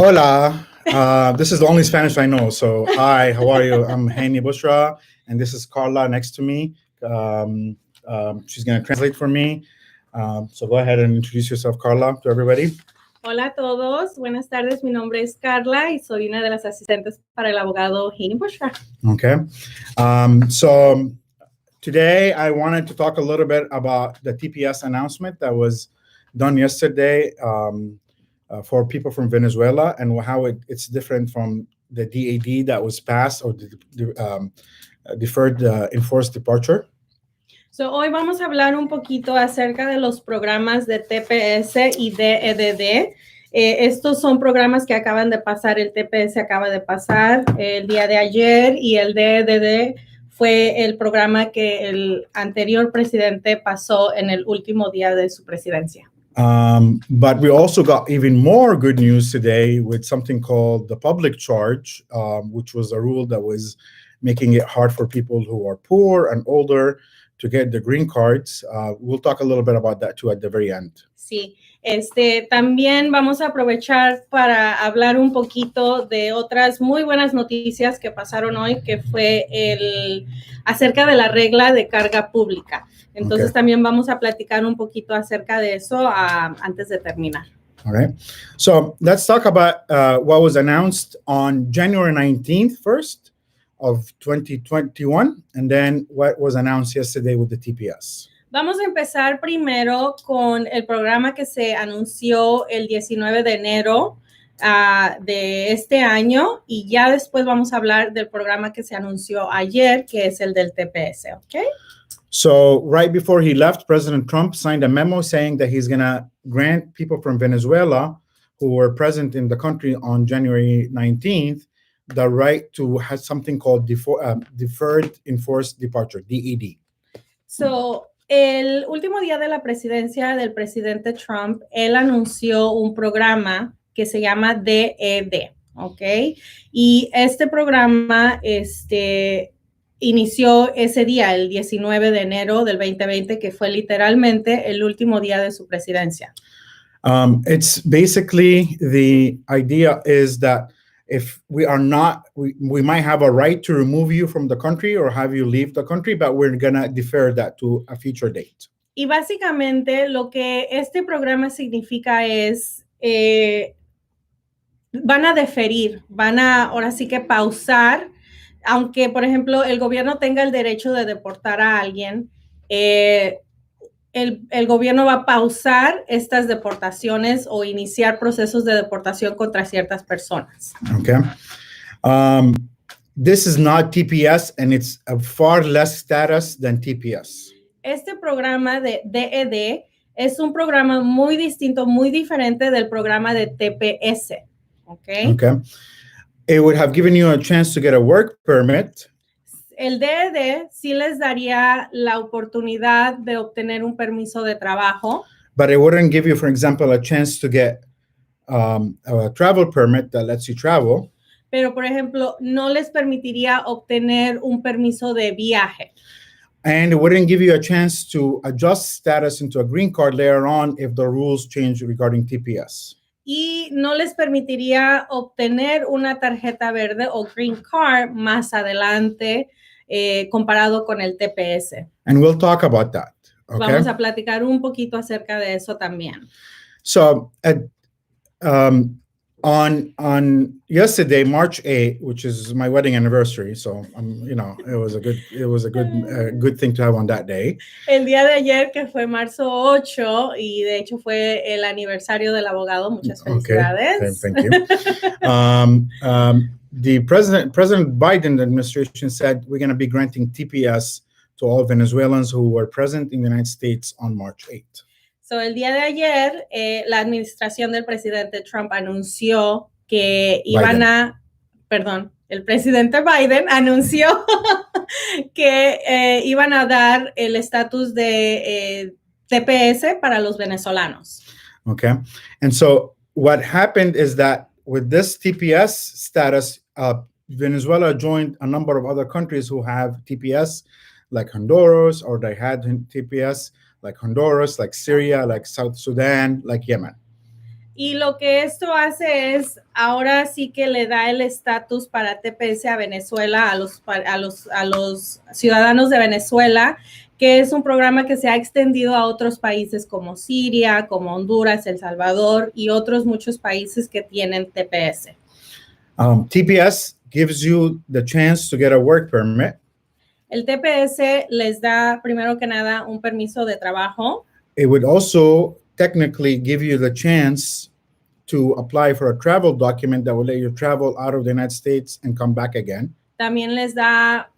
Hola. This is the only Spanish I know. So, hi, how are you? I'm Hani Bushra, and this is Carla next to me. She's going to translate for me. So, go ahead and introduce yourself, Carla, to everybody. Hola a todos, buenas tardes. Mi nombre es Carla y soy una de las asistentes para el abogado Hani Bushra. Okay. So, today I wanted to talk a little bit about the TPS announcement that was done yesterday. For people from Venezuela and how it's different from the DAD that was passed or the deferred enforced departure. So, hoy vamos a hablar un poquito acerca de los programas de TPS y DEDD. Estos son programas que acaban de pasar. El TPS acaba de pasar el día de ayer y el DEDD fue el programa que el anterior presidente pasó en el último día de su presidencia. But we also got even more good news today with something called the public charge, which was a rule that was making it hard for people who are poor and older to get the green cards. We'll talk a little bit about that too at the very end. Sí, también vamos a aprovechar para hablar un poquito de otras muy buenas noticias que pasaron hoy, que fue acerca de la regla de carga pública. Entonces, también vamos a platicar un poquito acerca de eso antes de terminar. All right. So let's talk about what was announced on January 19th first of 2021, and then what was announced yesterday with the TPS. Vamos a empezar primero con el programa que se anunció el 19 de enero de este año y ya después vamos a hablar del programa que se anunció ayer, que es el del TPS, ¿ok? So right before he left, President Trump signed a memo saying that he's going to grant people from Venezuela who were present in the country on January 19th the right to have something called deferred enforced departure, DED. So, el último día de la presidencia del presidente Trump, él anunció un programa que se llama DED, ¿ok? Y este programa, inició ese día, el 19 de enero del 2020, que fue literalmente el último día de su presidencia. It's basically, the idea is that if we are not, we might have a right to remove you from the country or have you leave the country, but we're going to defer that to a future date. Y básicamente lo que este programa significa es, van a deferir, ahora sí que pausar, aunque, por ejemplo, el gobierno tenga el derecho de deportar a alguien, el gobierno va a pausar estas deportaciones o iniciar procesos de deportación contra ciertas personas. Okay. This is not TPS, and it's a far less status than TPS. Este programa de DED es un programa muy distinto, muy diferente del programa de TPS. Okay. It would have given you a chance to get a work permit. El DED sí les daría la oportunidad de obtener un permiso de trabajo. But it wouldn't give you, for example, a chance to get a travel permit that lets you travel. Pero, por ejemplo, no les permitiría obtener un permiso de viaje. And it wouldn't give you a chance to adjust status into a green card later on if the rules change regarding TPS. Y no les permitiría obtener una tarjeta verde o green card más adelante comparado con el TPS. And we'll talk about that. Okay? Vamos a platicar un poquito acerca de eso también. So, on yesterday, March 8th, which is my wedding anniversary, so it was a good thing to have on that day. El día de ayer, que fue marzo 8, y de hecho fue el aniversario del abogado. Muchas felicidades. Okay, thank you. The President Biden administration said we're going to be granting TPS to all Venezuelans who were present in the United States on March 8th. So, el día de ayer, la administración del presidente Trump anunció que el presidente Biden anunció que iban a dar el estatus de TPS para los venezolanos. Okay. And so what happened is that with this TPS status, Venezuela joined a number of other countries who have TPS, like Honduras, or they had TPS, like Honduras, like Syria, like South Sudan, like Yemen. Y lo que esto hace es, ahora sí que le da el estatus para TPS a Venezuela, a los ciudadanos de Venezuela, que es un programa que se ha extendido a otros países como Siria, como Honduras, El Salvador y otros muchos países que tienen TPS. TPS gives you the chance to get a work permit. El TPS les da, primero que nada, un permiso de trabajo. It would also technically give you the chance to apply for a travel document that will let you travel out of the United States and come back again. También les da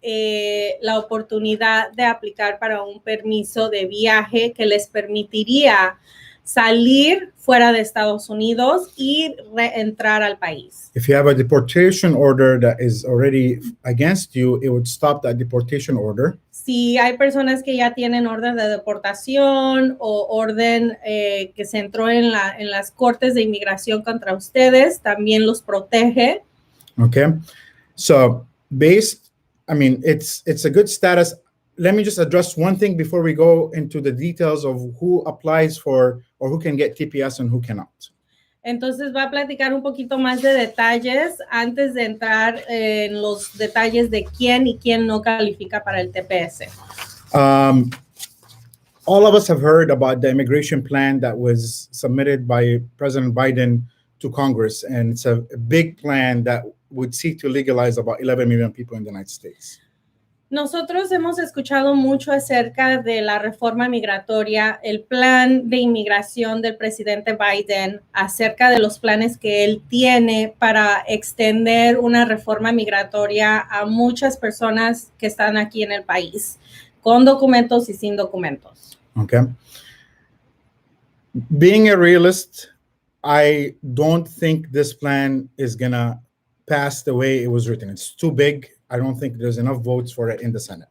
la oportunidad de aplicar para un permiso de viaje que les permitiría salir fuera de Estados Unidos y reentrar al país. If you have a deportation order that is already against you, it would stop that deportation order. Si hay personas que ya tienen orden de deportación o orden que se entró en las cortes de inmigración contra ustedes, también los protege. Okay, so it's a good status. Let me just address one thing before we go into the details of who applies for or who can get TPS and who cannot. Entonces va a platicar un poquito más de detalles antes de entrar en los detalles de quién y quién no califica para el TPS. All of us have heard about the immigration plan that was submitted by President Biden to Congress, and it's a big plan that would seek to legalize about 11 million people in the United States. Nosotros hemos escuchado mucho acerca de la reforma migratoria, el plan de inmigración del presidente Biden, acerca de los planes que él tiene para extender una reforma migratoria a muchas personas que están aquí en el país, con documentos y sin documentos. Okay. Being a realist, I don't think this plan is gonna pass the way it was written. It's too big. I don't think there's enough votes for it in the Senate.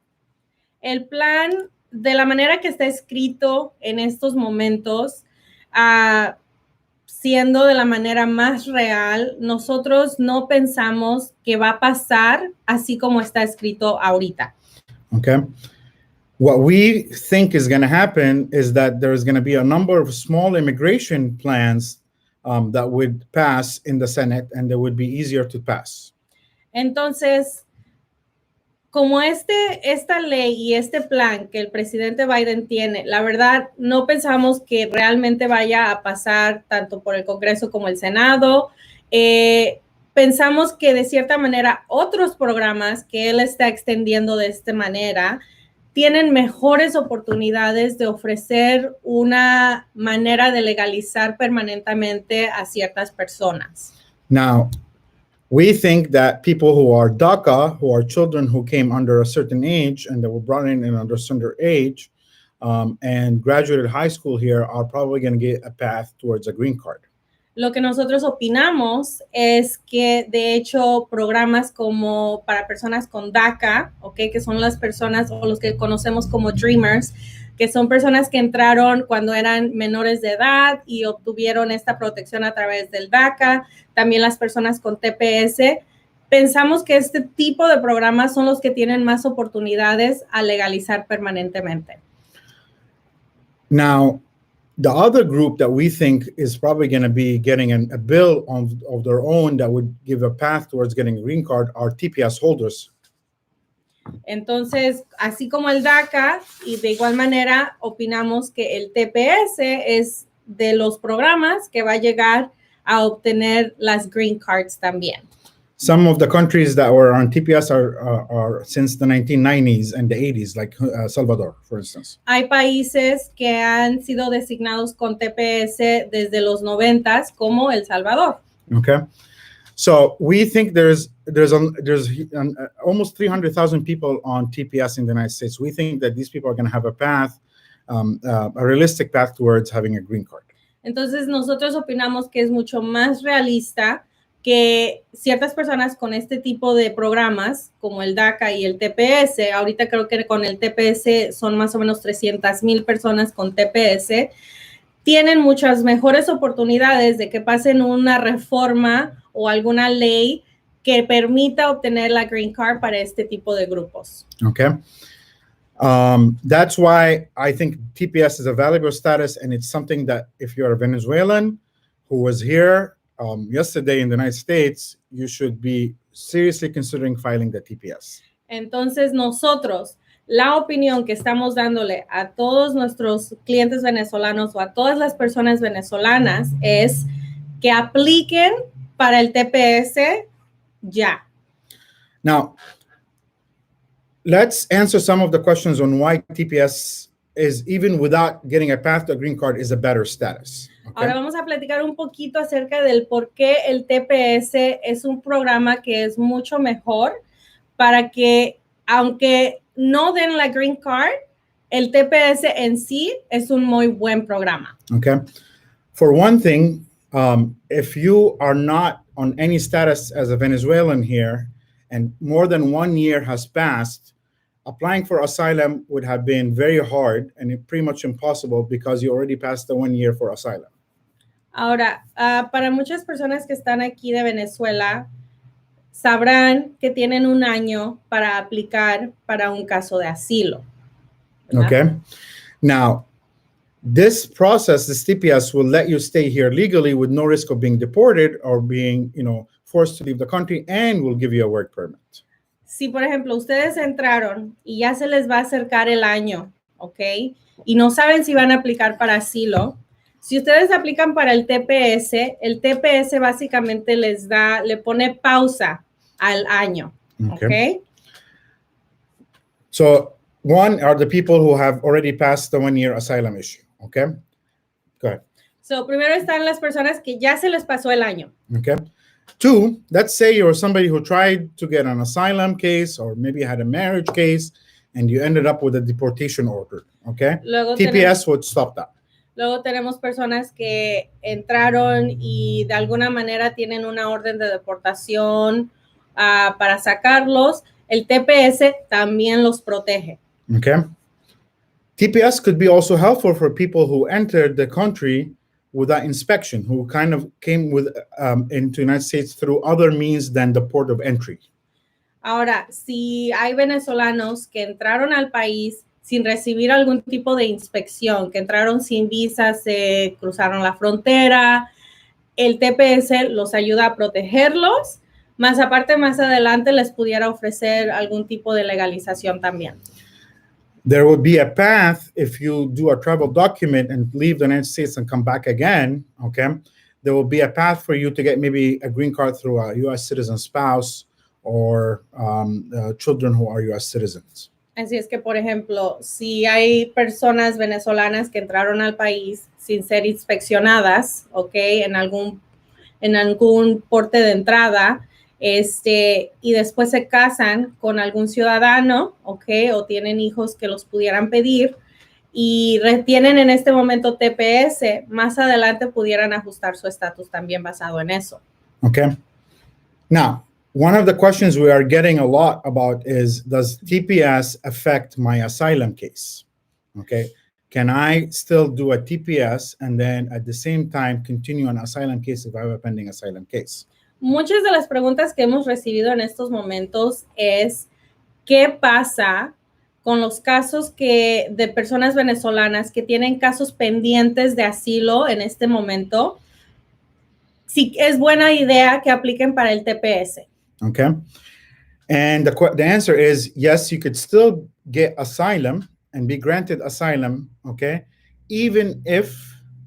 El plan, de la manera que está escrito en estos momentos, siendo de la manera más real, nosotros no pensamos que va a pasar así como está escrito ahorita. Okay. What we think is going to happen is that there's going to be a number of small immigration plans that would pass in the Senate, and they would be easier to pass. Entonces, como esta ley y este plan que el presidente Biden tiene, la verdad, no pensamos que realmente vaya a pasar tanto por el Congreso como el Senado. Pensamos que de cierta manera otros programas que él está extendiendo de esta manera tienen mejores oportunidades de ofrecer una manera de legalizar permanentemente a ciertas personas. Now, we think that people who are DACA, who are children who came under a certain age and that were brought in under a certain age and graduated high school here, are probably going to get a path towards a green card. Lo que nosotros opinamos es que, de hecho, programas como para personas con DACA, ¿okay? Que son las personas o los que conocemos como Dreamers, que son personas que entraron cuando eran menores de edad y obtuvieron esta protección a través del DACA, también las personas con TPS. Pensamos que este tipo de programas son los que tienen más oportunidades a legalizar permanentemente. Now, the other group that we think is probably going to be getting a bill of their own that would give a path towards getting a green card are TPS holders. Entonces, así como el DACA, y de igual manera opinamos que el TPS es de los programas que va a llegar a obtener las green cards también. Some of the countries that were on TPS are since the 1990s and the 80s, like Salvador, for instance. Hay países que han sido designados con TPS desde los 90s, como El Salvador. Okay, so we think there's almost 300,000 people on TPS in the United States. We think that these people are going to have a path, a realistic path towards having a green card. Entonces nosotros opinamos que es mucho más realista que ciertas personas con este tipo de programas, como el DACA y el TPS, ahorita creo que con el TPS son más o menos 300,000 personas con TPS, tienen muchas mejores oportunidades de que pasen una reforma o alguna ley que permita obtener la green card para este tipo de grupos. Okay. That's why I think TPS is a valuable status, and it's something that if you're a Venezuelan who was here yesterday in the United States, you should be seriously considering filing the TPS. Entonces nosotros, la opinión que estamos dándole a todos nuestros clientes venezolanos o a todas las personas venezolanas es que apliquen para el TPS ya. Now, let's answer some of the questions on why TPS is, even without getting a path to a green card, is a better status. Okay? Ahora vamos a platicar un poquito acerca del por qué el TPS es un programa que es mucho mejor para que, aunque no den la green card, el TPS en sí es un muy buen programa. Okay. For one thing, if you are not on any status as a Venezuelan here and more than 1 year has passed, applying for asylum would have been very hard and pretty much impossible because you already passed the 1 year for asylum. Ahora, para muchas personas que están aquí de Venezuela, sabrán que tienen 1 año para aplicar para un caso de asilo. ¿Verdad? Okay. Now, this process, this TPS, will let you stay here legally with no risk of being deported or being, forced to leave the country, and will give you a work permit. Si, por ejemplo, ustedes entraron y ya se les va a acercar el año, ¿ok? Y no saben si van a aplicar para asilo. Si ustedes aplican para el TPS básicamente le pone pausa al año, ¿ok? So, one are the people who have already passed the 1 year asylum issue, okay? Go ahead. So, primero están las personas que ya se les pasó el año. Okay. 2, let's say you're somebody who tried to get an asylum case or maybe had a marriage case and you ended up with a deportation order, okay? Luego TPS would stop that. Luego tenemos personas que entraron y de alguna manera tienen una orden de deportación para sacarlos. El TPS también los protege. Okay. TPS could be also helpful for people who entered the country without inspection, who kind of came into the United States through other means than the port of entry. Ahora, si hay venezolanos que entraron al país sin recibir algún tipo de inspección, que entraron sin visa, se cruzaron la frontera, el TPS los ayuda a protegerlos, más aparte, más adelante les pudiera ofrecer algún tipo de legalización también. There would be a path if you do a travel document and leave the United States and come back again, okay? There will be a path for you to get maybe a green card through a U.S. citizen spouse or children who are U.S. citizens. Así es que, por ejemplo, si hay personas venezolanas que entraron al país sin ser inspeccionadas, ¿ok? En algún porte de entrada, y después se casan con algún ciudadano, ¿ok? O tienen hijos que los pudieran pedir y retienen en este momento TPS, más adelante pudieran ajustar su estatus también basado en eso. Okay. Now, one of the questions we are getting a lot about is, does TPS affect my asylum case? Okay. Can I still do a TPS and then at the same time continue an asylum case if I have a pending asylum case? Muchas de las preguntas que hemos recibido en estos momentos es, ¿qué pasa con los casos de personas venezolanas que tienen casos pendientes de asilo en este momento? Si es buena idea que apliquen para el TPS. Okay. And the answer is yes, you could still get asylum and be granted asylum, okay, even if,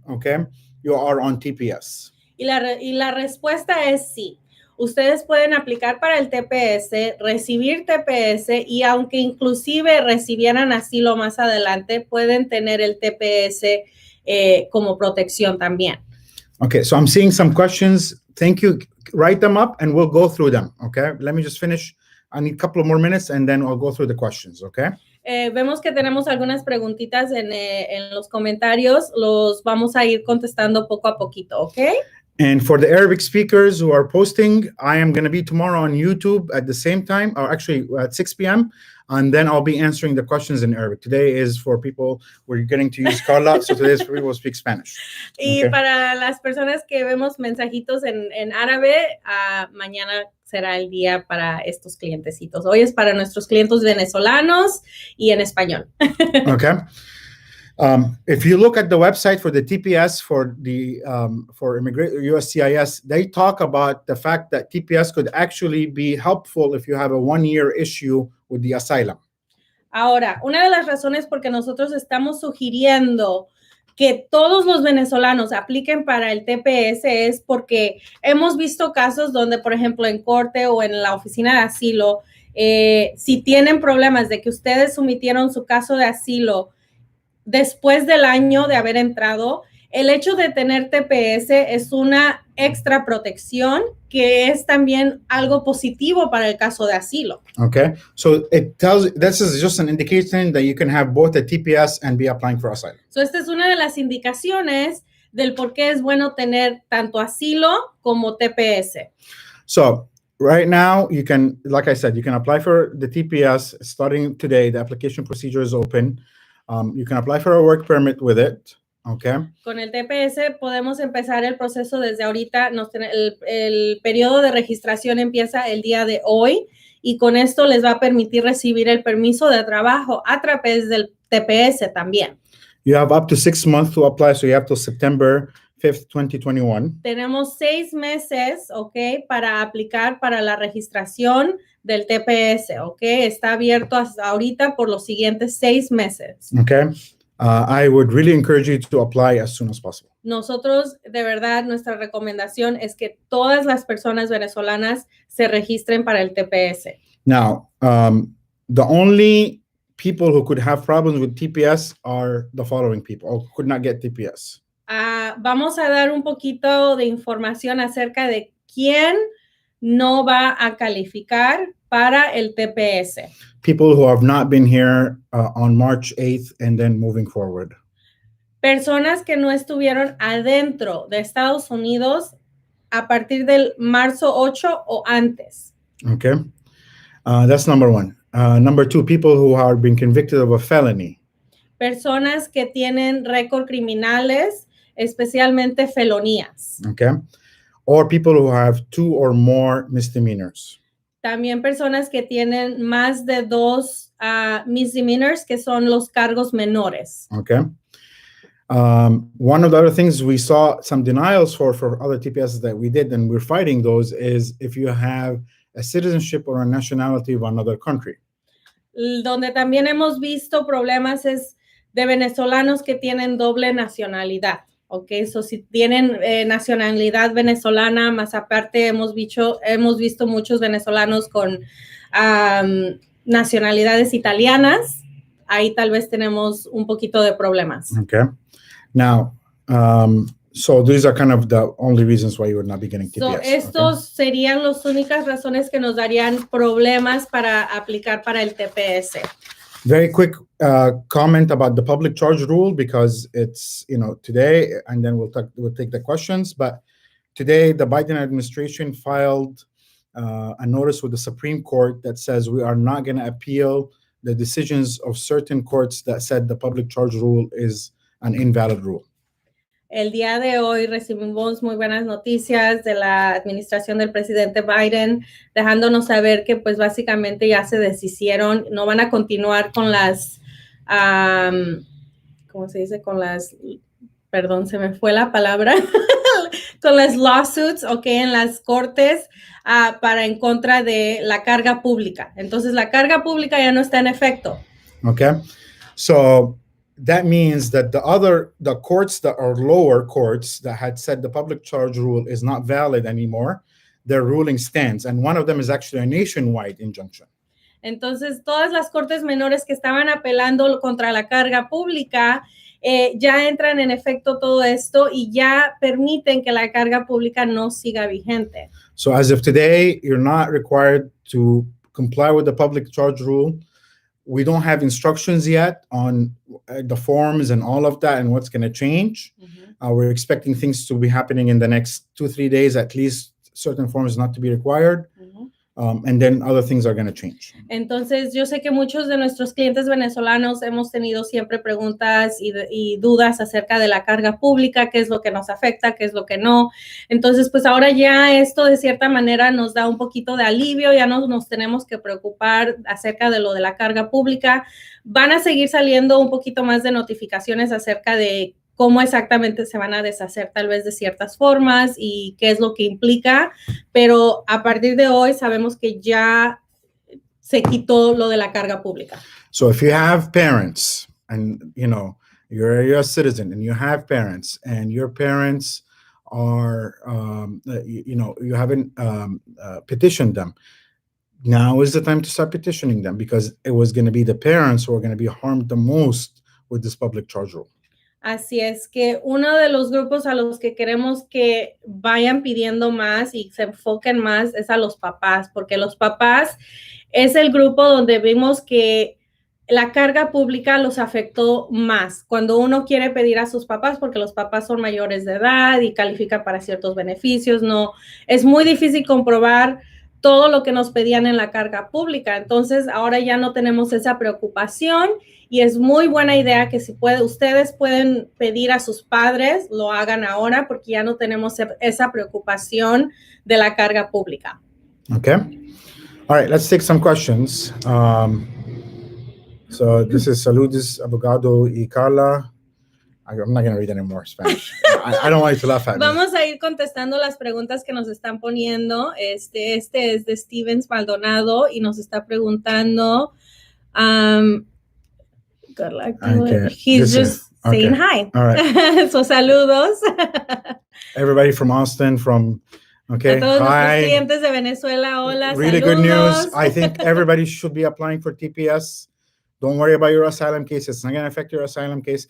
okay, you are on TPS. Y la respuesta es sí. Ustedes pueden aplicar para el TPS, recibir TPS y aunque inclusive recibieran asilo más adelante, pueden tener el TPS como protección también. Okay, so I'm seeing some questions. Thank you. Write them up and we'll go through them, okay? Let me just finish. I need a couple of more minutes and then I'll go through the questions, okay? Vemos que tenemos algunas preguntitas en los comentarios. Los vamos a ir contestando poco a poquito, ¿ok? And for the Arabic speakers who are posting, I am going to be tomorrow on YouTube at the same time, or actually at 6 p.m., and then I'll be answering the questions in Arabic. Today is for people who are getting to use Carla, so today is for people who speak Spanish. Y Okay. para las personas que vemos mensajitos en árabe, mañana será el día para estos clientecitos. Hoy es para nuestros clientes venezolanos y en español. Okay. If you look at the website for the TPS for USCIS, they talk about the fact that TPS could actually be helpful if you have a 1-year issue with the asylum. Ahora, una de las razones por que nosotros estamos sugiriendo que todos los venezolanos apliquen para el TPS es porque hemos visto casos donde, por ejemplo, en corte o en la oficina de asilo, si tienen problemas de que ustedes sometieron su caso de asilo después del año de haber entrado, el hecho de tener TPS es una extra protección que es también algo positivo para el caso de asilo. Okay, so this is just an indication that you can have both a TPS and be applying for asylum. So esta es una de las indicaciones del por qué es bueno tener tanto asilo como TPS. So right now, you can, like I said, you can apply for the TPS starting today. The application procedure is open. You can apply for a work permit with it. Okay. Con el TPS podemos empezar el proceso desde ahorita. El periodo de registración empieza el día de hoy y con esto les va a permitir recibir el permiso de trabajo a través del TPS también. You have up to 6 months to apply, so you have till September 5th, 2021. Tenemos 6 meses, ¿ok? Para aplicar para la registración del TPS, ¿ok? Está abierto hasta ahorita por los siguientes 6 meses. Okay. I would really encourage you to apply as soon as possible. Nosotros, de verdad, nuestra recomendación es que todas las personas venezolanas se registren para el TPS. Now, the only people who could have problems with TPS are the following people, or could not get TPS. Vamos a dar un poquito de información acerca de quién no va a calificar para el TPS. People who have not been here on March 8th and then moving forward. Personas que no estuvieron adentro de Estados Unidos a partir del marzo 8 o antes. Okay. That's number 1. Number 2, people who are being convicted of a felony. Personas que tienen récord criminales, especialmente felonías. Okay. Or people who have 2 or more misdemeanors. También personas que tienen más de 2 misdemeanors, que son los cargos menores. Okay. One of the other things we saw some denials for other TPSs that we did, and we're fighting those, is if you have a citizenship or a nationality of another country. Donde también hemos visto problemas es de venezolanos que tienen doble nacionalidad. Ok, so si tienen nacionalidad venezolana, más aparte hemos visto muchos venezolanos con nacionalidades italianas, ahí tal vez tenemos un poquito de problemas. Okay. Now, so these are kind of the only reasons why you would not be getting TPS. So estos serían las únicas razones que nos darían problemas para aplicar para el TPS. Very quick comment about the public charge rule, because it's, today, and then we'll take the questions. But today, the Biden administration filed a notice with the Supreme Court that says we are not going to appeal the decisions of certain courts that said the public charge rule is an invalid rule. El día de hoy recibimos muy buenas noticias de la administración del presidente Biden, dejándonos saber que pues básicamente ya se deshicieron, no van a continuar con las, ¿cómo se dice? Perdón, se me fue la palabra, con las lawsuits, ok, en las cortes para en contra de la carga pública. Entonces la carga pública ya no está en efecto. Okay, so that means that the courts that are lower courts that had said the public charge rule is not valid anymore, their ruling stands. And one of them is actually a nationwide injunction. Entonces, todas las cortes menores que estaban apelando contra la carga pública ya entran en efecto todo esto y ya permiten que la carga pública no siga vigente. So as of today, you're not required to comply with the public charge rule. We don't have instructions yet on the forms and all of that and what's going to change. Mm-hmm. We're expecting things to be happening in the next 2-3 days, at least certain forms not to be required. Mm-hmm. and then other things are going to change. Entonces, yo sé que muchos de nuestros clientes venezolanos hemos tenido siempre preguntas y dudas acerca de la carga pública, qué es lo que nos afecta, qué es lo que no. Entonces, pues ahora ya esto de cierta manera nos da un poquito de alivio, ya no nos tenemos que preocupar acerca de lo de la carga pública. Van a seguir saliendo un poquito más de notificaciones acerca de cómo exactamente se van a deshacer tal vez de ciertas formas y qué es lo que implica, pero a partir de hoy sabemos que ya se quitó lo de la carga pública. So if you have parents and, you're a citizen and you have parents and your parents are, you haven't petitioned them, now is the time to start petitioning them because it was going to be the parents who are going to be harmed the most with this public charge rule. Así es que uno de los grupos a los que queremos que vayan pidiendo más y se enfoquen más es a los papás, porque los papás es el grupo donde vimos que la carga pública los afectó más. Cuando uno quiere pedir a sus papás, porque los papás son mayores de edad y califican para ciertos beneficios, no, es muy difícil comprobar todo lo que nos pedían en la carga pública. Entonces, ahora ya no tenemos esa preocupación y es muy buena idea que si ustedes pueden pedir a sus padres, lo hagan ahora porque ya no tenemos esa preocupación de la carga pública. Okay. All right, let's take some questions. So this is Saludos, Abogado y Carla. I'm not going to read any more Spanish. I don't want you to laugh at me. Vamos a ir contestando las preguntas que nos están poniendo. Este es de Stevens Maldonado y nos está preguntando. Okay. He's just saying hi. All right. So saludos. Everybody from Austin, a todos nuestros clientes de Venezuela, hola, really saludos. Good news. I think everybody should be applying for TPS. Don't worry about your asylum case. It's not going to affect your asylum case.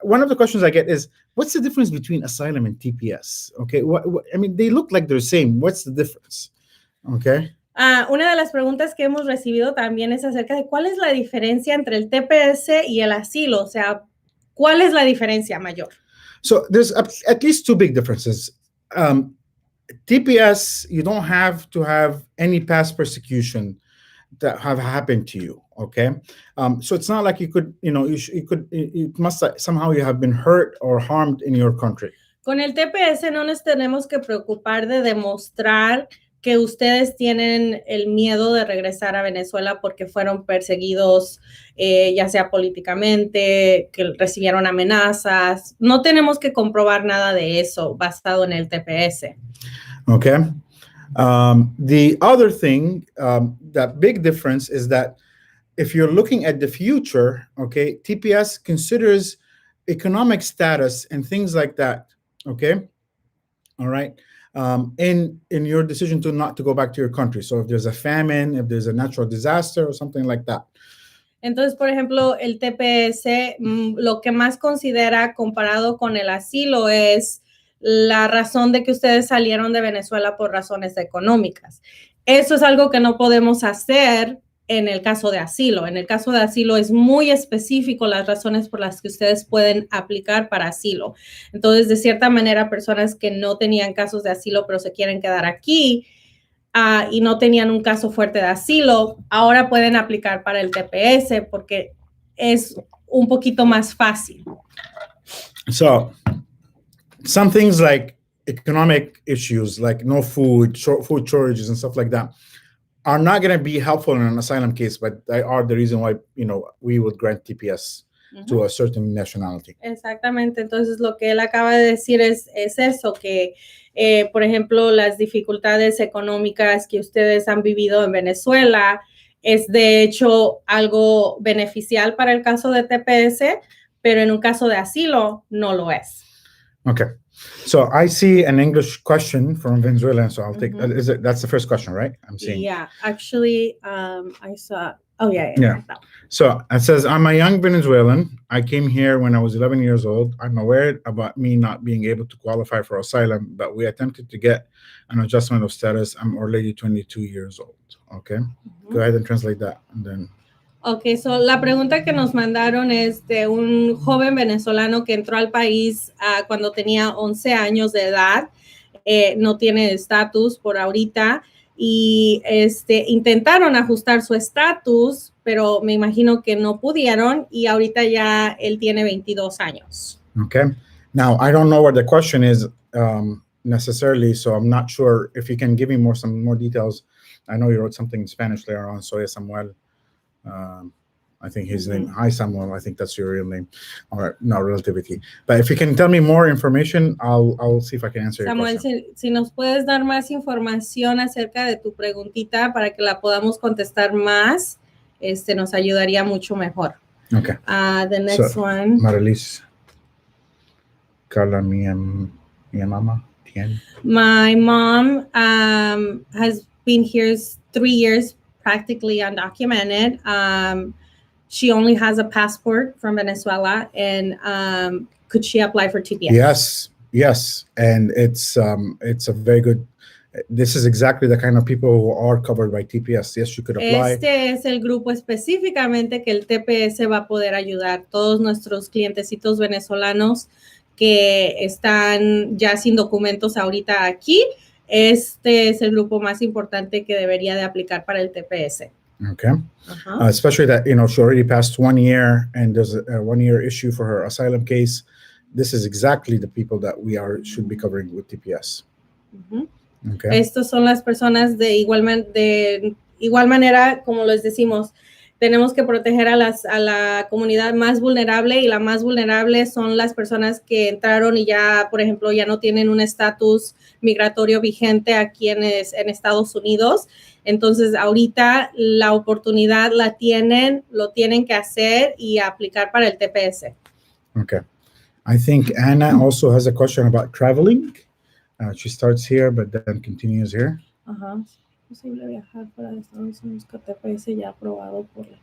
One of the questions I get is, what's the difference between asylum and TPS? Okay, I mean, they look like they're the same. What's the difference? Okay. Una de las preguntas que hemos recibido también es acerca de cuál es la diferencia entre el TPS y el asilo. O sea, ¿cuál es la diferencia mayor? So there's at least two big differences. TPS, you don't have to have any past persecution that have happened to you, okay? So it's not like you could, it must somehow you have been hurt or harmed in your country. Con el TPS no nos tenemos que preocupar de demostrar que ustedes tienen el miedo de regresar a Venezuela porque fueron perseguidos, ya sea políticamente, que recibieron amenazas. No tenemos que comprobar nada de eso basado en el TPS. Okay. The other thing, that big difference is that if you're looking at the future, okay, TPS considers economic status and things like that, okay? All right. In your decision to not to go back to your country. So if there's a famine, if there's a natural disaster or something like that. Entonces, por ejemplo, el TPS, lo que más considera comparado con el asilo es la razón de que ustedes salieron de Venezuela por razones económicas. Eso es algo que no podemos hacer en el caso de asilo. En el caso de asilo es muy específico las razones por las que ustedes pueden aplicar para asilo. Entonces, de cierta manera, personas que no tenían casos de asilo pero se quieren quedar aquí y no tenían un caso fuerte de asilo, ahora pueden aplicar para el TPS porque es un poquito más fácil. So, some things like economic issues, like no food, food shortages and stuff like that, are not going to be helpful in an asylum case, but they are the reason why, we would grant TPS to a certain nationality. Exactamente. Entonces, lo que él acaba de decir es eso, que, por ejemplo, las dificultades económicas que ustedes han vivido en Venezuela es, de hecho, algo beneficial para el caso de TPS, pero en un caso de asilo no lo es. Okay. So I see an English question from Venezuela, so I'll take that's the first question, right? I'm seeing. Yeah, actually, I saw. Oh, yeah. So it says, I'm a young Venezuelan. I came here when I was 11 years old. I'm aware about me not being able to qualify for asylum, but we attempted to get an adjustment of status. I'm already 22 years old. Okay. Go ahead and translate that. And then. Ok, so la pregunta que nos mandaron es de un joven venezolano que entró al país cuando tenía 11 años de edad, no tiene estatus por ahorita y intentaron ajustar su estatus, pero me imagino que no pudieron y ahorita ya él tiene 22 años. Okay. Now, I don't know what the question is necessarily, so I'm not sure if you can give me some more details. I know you wrote something in Spanish later on, so Samuel. I think his name. Hi, Samuel. I think that's your real name. All right, no relativity. But if you can tell me more information, I'll see if I can answer your question. Samuel, si nos puedes dar más información acerca de tu preguntita para que la podamos contestar más, nos ayudaría mucho mejor. Okay. The next one. Marilis. Carla, mi mama. My mom has been here 3 years, practically undocumented. She only has a passport from Venezuela, and could she apply for TPS? Yes, and it's a very good. This is exactly the kind of people who are covered by TPS. Yes, you could apply. Este es el grupo específicamente que el TPS va a poder ayudar. Todos nuestros clientecitos venezolanos que están ya sin documentos ahorita aquí, este es el grupo más importante que debería de aplicar para el TPS. Okay. Especially that, she already passed 1 year and there's a 1 year issue for her asylum case. This is exactly the people that should be covering with TPS. Okay. Estos son las personas de igual manera, como les decimos, tenemos que proteger a la comunidad más vulnerable, y la más vulnerable son las personas que entraron y ya, por ejemplo, ya no tienen un estatus migratorio vigente aquí en Estados Unidos. Entonces, ahorita la oportunidad lo tienen que hacer y aplicar para el TPS. Okay. I think Anna also has a question about traveling. She starts here, but then continues here. ¿Es posible viajar fuera de Estados Unidos con TPS ya aprobado por la...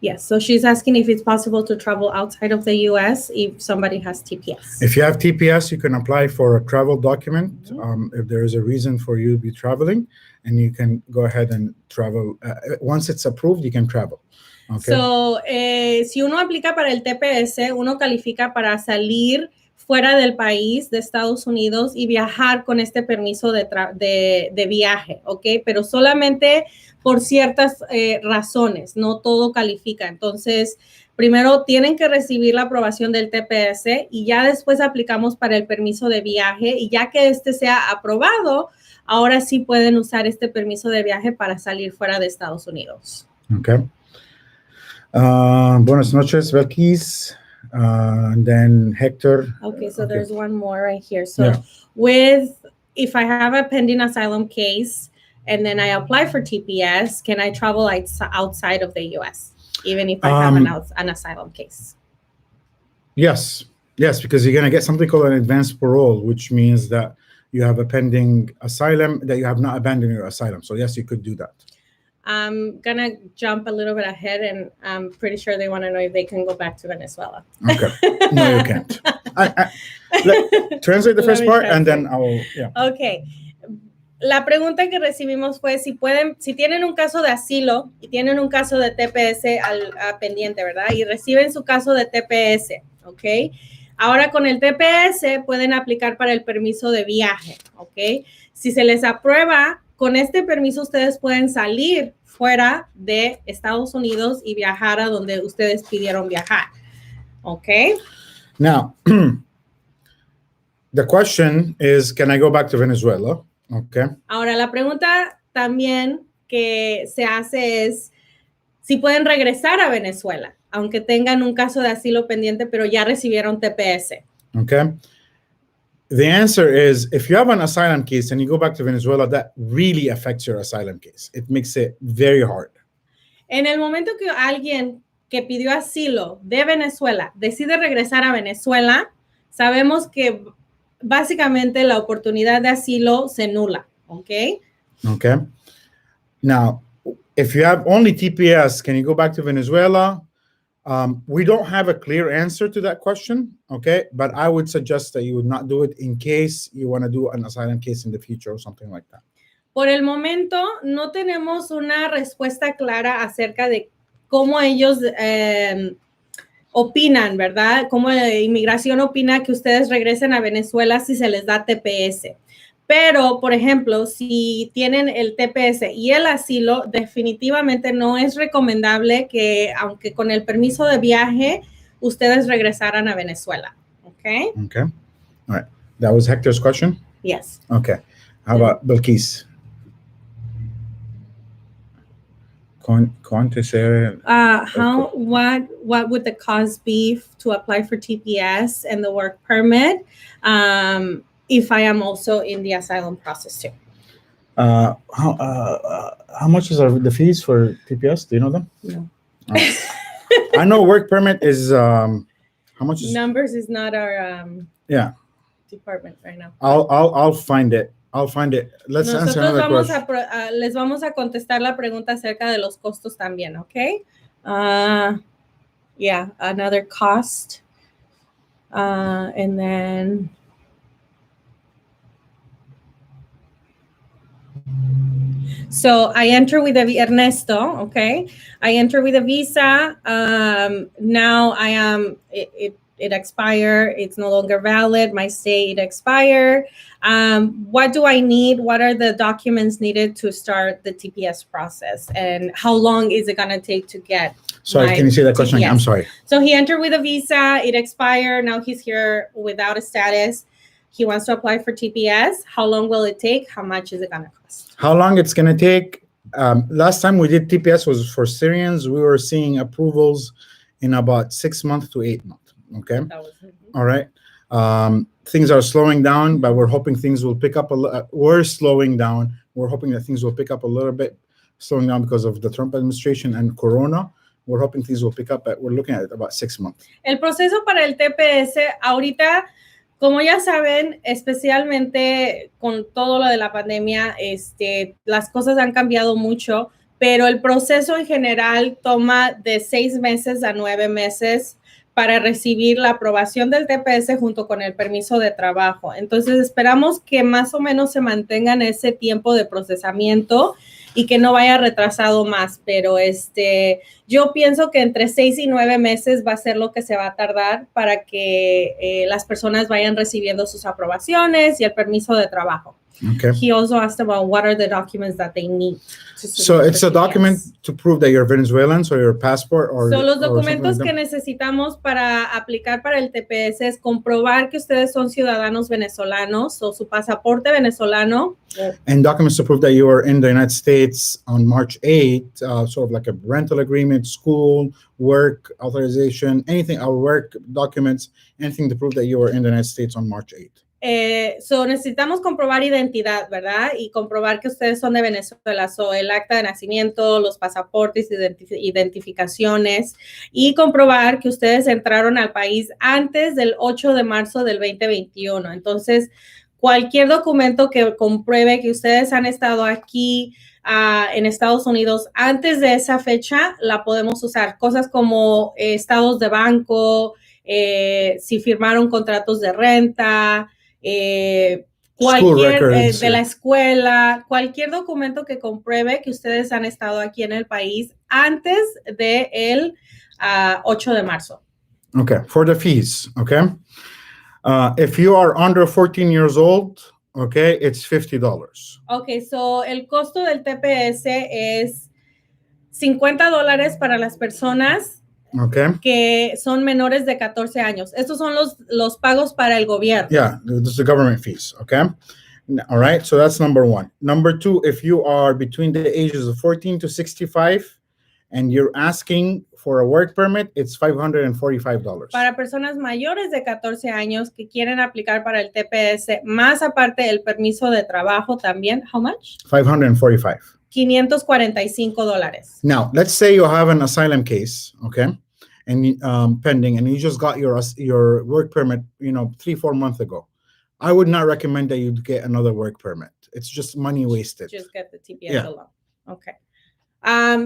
Yes, so she's asking if it's possible to travel outside of the U.S. if somebody has TPS. If you have TPS, you can apply for a travel document if there is a reason for you to be traveling, and you can go ahead and travel. Once it's approved, you can travel. Okay. So, si uno aplica para el TPS, uno califica para salir fuera del país de Estados Unidos y viajar con este permiso de viaje, ¿ok? Pero solamente por ciertas razones, no todo califica. Entonces, primero tienen que recibir la aprobación del TPS y ya después aplicamos para el permiso de viaje, y ya que sea aprobado, ahora sí pueden usar este permiso de viaje para salir fuera de Estados Unidos. Okay. Buenas noches, Belkis. And then Hector. Okay, so there's one more right here. So if I have a pending asylum case and then I apply for TPS, can I travel outside of the U.S., even if I have an asylum case? Yes, because you're going to get something called an advanced parole, which means that you have a pending asylum, that you have not abandoned your asylum. So yes, you could do that. I'm going to jump a little bit ahead, and I'm pretty sure they want to know if they can go back to Venezuela. Okay. No, you can't. Translate the first part, and then I'll, Okay. La pregunta que recibimos fue si tienen un caso de asilo y tienen un caso de TPS pendiente, ¿verdad? Y reciben su caso de TPS, ¿ok? Ahora con el TPS pueden aplicar para el permiso de viaje, ¿ok? Si se les aprueba, con este permiso ustedes pueden salir fuera de Estados Unidos y viajar a donde ustedes pidieron viajar. ¿Ok? Now, the question is, can I go back to Venezuela? Okay. Ahora, la pregunta también que se hace es si pueden regresar a Venezuela, aunque tengan un caso de asilo pendiente, pero ya recibieron TPS. Okay. The answer is, if you have an asylum case and you go back to Venezuela, that really affects your asylum case. It makes it very hard. En el momento que alguien que pidió asilo de Venezuela decide regresar a Venezuela, sabemos que básicamente la oportunidad de asilo se nula, ¿ok? Okay. Now, if you have only TPS, can you go back to Venezuela? We don't have a clear answer to that question, okay? But I would suggest that you would not do it in case you want to do an asylum case in the future or something like that. Por el momento, no tenemos una respuesta clara acerca de cómo ellos opinan, ¿verdad? Cómo la inmigración opina que ustedes regresen a Venezuela si se les da TPS. Pero, por ejemplo, si tienen el TPS y el asilo, definitivamente no es recomendable que, aunque con el permiso de viaje, ustedes regresaran a Venezuela. Okay? Okay. All right. That was Hector's question? Yes. Okay. How about Bilquis? What would the cost be to apply for TPS and the work permit if I am also in the asylum process too? How much is the fees for TPS? Do you know them? No. I know work permit is how much is numbers is not our department right now. I'll find it. Let's answer another question. Les vamos a contestar la pregunta acerca de los costos también, okay? Yeah, another cost. And then so I enter with Ernesto, okay? I enter with a visa. Now I am, it expired. It's no longer valid. My stay, it expired. What do I need? What are the documents needed to start the TPS process? And how long is it going to take to get? Sorry, can you say that question again? I'm sorry. So he entered with a visa. It expired. Now he's here without a status. He wants to apply for TPS. How long will it take? How much is it going to cost? How long it's going to take? Last time we did TPS was for Syrians. We were seeing approvals in about 6 months to 8 months. Okay. All right. Things are slowing down, but we're hoping things will pick up a little. We're slowing down. We're hoping that things will pick up a little bit, slowing down because of the Trump administration and Corona. We're hoping things will pick up, but we're looking at about 6 months. El proceso para el TPS ahorita, como ya saben, especialmente con todo lo de la pandemia, las cosas han cambiado mucho, pero el proceso en general toma de 6 meses a 9 meses para recibir la aprobación del TPS junto con el permiso de trabajo. Entonces, esperamos que más o menos se mantengan ese tiempo de procesamiento y que no vaya retrasado más, pero yo pienso que entre 6 y 9 meses va a ser lo que se va a tardar para que las personas vayan recibiendo sus aprobaciones y el permiso de trabajo. Okay. He also asked about what are the documents that they need. So it's a document to prove that you're Venezuelan, so your passport or. So los documentos que necesitamos para aplicar para el TPS es comprobar que ustedes son ciudadanos venezolanos o su pasaporte venezolano. And documents to prove that you were in the United States on March 8th, sort of like a rental agreement, school, work authorization, anything, our work documents, anything to prove that you were in the United States on March 8th. So necesitamos comprobar identidad, ¿verdad? Y comprobar que ustedes son de Venezuela. So el acta de nacimiento, los pasaportes, identificaciones y comprobar que ustedes entraron al país antes del 8 de marzo del 2021. Entonces, cualquier documento que compruebe que ustedes han estado aquí en Estados Unidos antes de esa fecha, la podemos usar. Cosas como estados de banco, si firmaron contratos de renta, cualquier de la escuela, cualquier documento que compruebe que ustedes han estado aquí en el país antes del 8 de marzo. Okay, for the fees, okay? If you are under 14 years old, okay, it's $50. Okay, so el costo del TPS es $50 para las personas que son menores de 14 años. Estos son los pagos para el gobierno. Yeah, this is the government fees, okay? All right, so that's number one. Number two, if you are between the ages of 14 to 65 and you're asking for a work permit, it's $545. Para personas mayores de 14 años que quieren aplicar para el TPS, más aparte el permiso de trabajo también, how much? $545. $545. Now, let's say you have an asylum case, okay? And pending, and you just got your work permit, 3-4 months ago. I would not recommend that you get another work permit. It's just money wasted. Just get the TPS alone. Okay.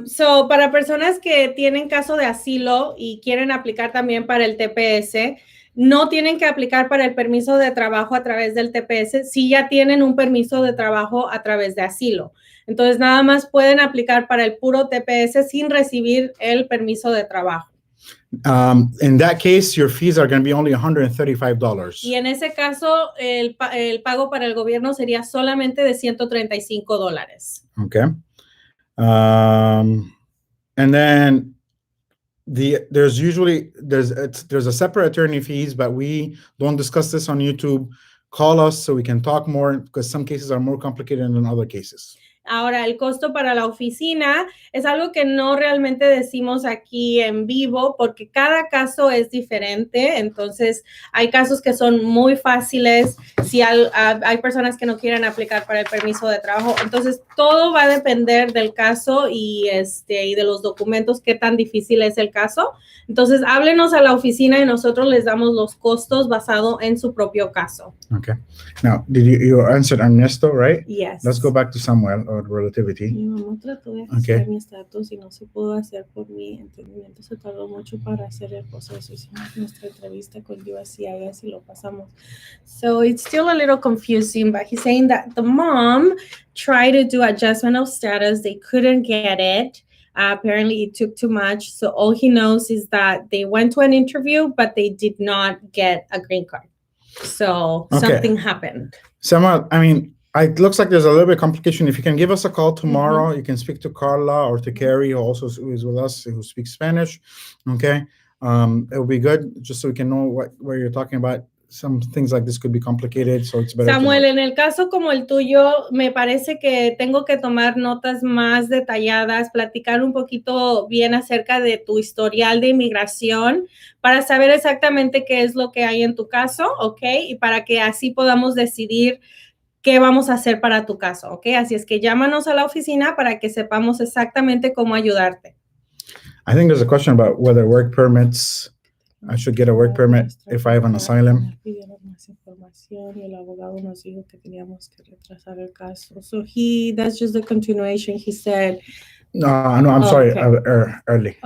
So para personas que tienen caso de asilo y quieren aplicar también para el TPS, no tienen que aplicar para el permiso de trabajo a través del TPS si ya tienen un permiso de trabajo a través de asilo. Entonces, nada más pueden aplicar para el puro TPS sin recibir el permiso de trabajo. In that case, your fees are going to be only $135. Y en ese caso, el pago para el gobierno sería solamente de $135. Okay. And then there's a separate attorney fees, but we don't discuss this on YouTube. Call us so we can talk more, because some cases are more complicated than other cases. Ahora, el costo para la oficina es algo que no realmente decimos aquí en vivo porque cada caso es diferente. Entonces, hay casos que son muy fáciles. Si hay personas que no quieren aplicar para el permiso de trabajo. Entonces, todo va a depender del caso y de los documentos, qué tan difícil es el caso. Entonces, háblenos a la oficina y nosotros les damos los costos basado en su propio caso. Okay. Now, did you answered Ernesto, right? Yes. Let's go back to Samuel or relativity. Mi mamá trató de hacer mi estatus y no se pudo hacer por mi entendimiento. Se tardó mucho para hacer el proceso. Hicimos nuestra entrevista con USCIS y lo pasamos. So it's still a little confusing, but he's saying that the mom tried to do adjustment of status. They couldn't get it. Apparently it took too much. So all he knows is that they went to an interview, but they did not get a green card. So something happened. Samuel, I mean, it looks like there's a little bit of complication. If you can give us a call tomorrow, you can speak to Carla or to Carrie, who also is with us, who speaks Spanish. Okay. It will be good just so we can know what you're talking about. Some things like this could be complicated, so it's better. Samuel, en el caso como el tuyo, me parece que tengo que tomar notas más detalladas, platicar un poquito bien acerca de tu historial de inmigración para saber exactamente qué es lo que hay en tu caso, ¿ok? Y para que así podamos decidir qué vamos a hacer para tu caso, ¿ok? Así es que llámanos a la oficina para que sepamos exactamente cómo ayudarte. I think there's a question about whether work permits, I should get a work permit if I have an asylum. El abogado nos dijo que teníamos que retrasar el caso. So that's just the continuation. He said. No, I'm sorry. Early.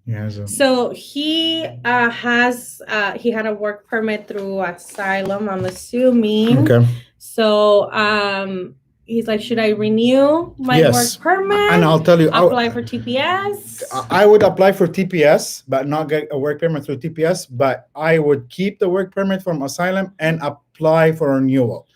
Yeah. So he had a work permit through Asylum, I'm assuming. Okay. So he's like, should I renew my work permit? And I'll tell you, apply for TPS. I would apply for TPS, but not get a work permit through TPS. But I would keep the work permit from Asylum and apply for renewal.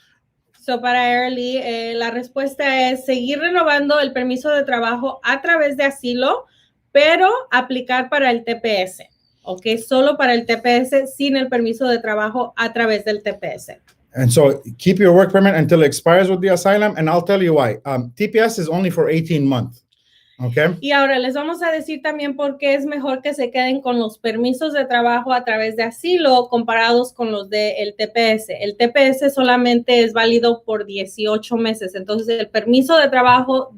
So para Early, la respuesta es seguir renovando el permiso de trabajo a través de asilo, pero aplicar para el TPS. Ok, solo para el TPS sin el permiso de trabajo a través del TPS. And so keep your work permit until it expires with the asylum, and I'll tell you why. TPS is only for 18 months. Okay. Y ahora les vamos a decir también por qué es mejor que se queden con los permisos de trabajo a través de asilo comparados con los del TPS. El TPS solamente es válido por 18 meses. Entonces, el permiso de trabajo